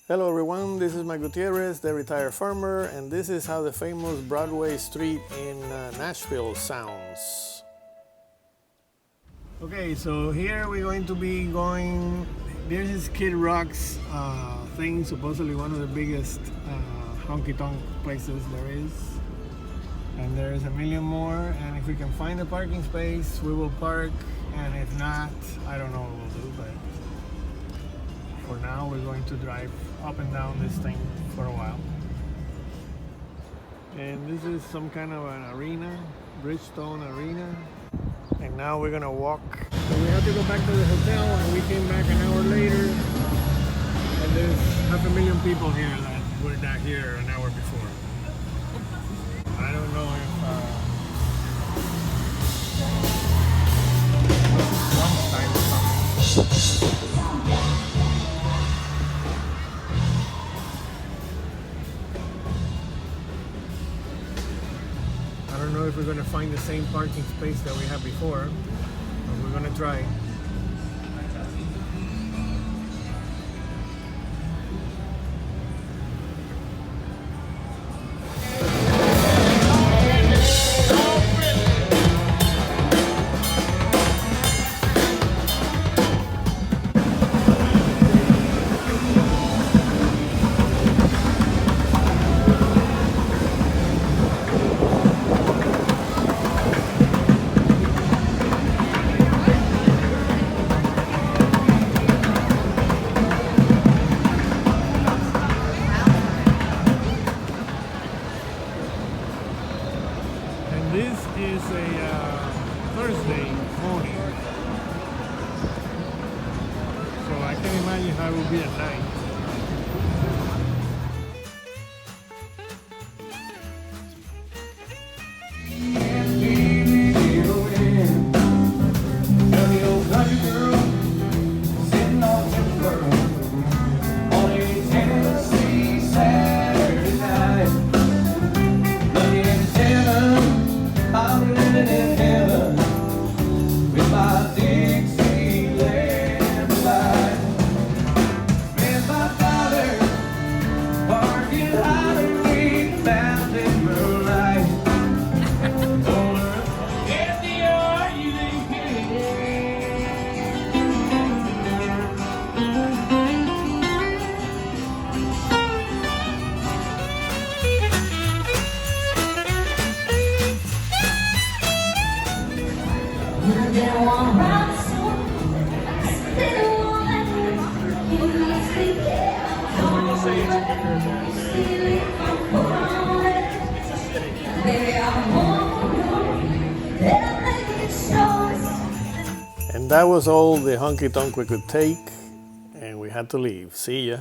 Hello everyone, this is Mike Gutierrez, the retired farmer, and this is how the famous Broadway street in Nashville sounds. Okay, so here we're going to be going, this is Kid Rock's thing, supposedly one of the biggest honky-tonk places there is. And there's a million more, and if we can find a parking space, we will park, and if not, I don't know what we'll do, but for now, we're going to drive up and down this thing for a while. And this is some kind of an arena, Bridgestone Arena. And now we're gonna walk. So we have to go back to the hotel, and we came back an hour later. And there's 500,000 people here that were not here an hour before. I don't know if lunchtime or something. I don't know if we're going to find the same parking space that we had before, but we're going to try. This is a Thursday morning, so I can imagine how it will be at night. And that was all the honky-tonk we could take, and we had to leave. See ya.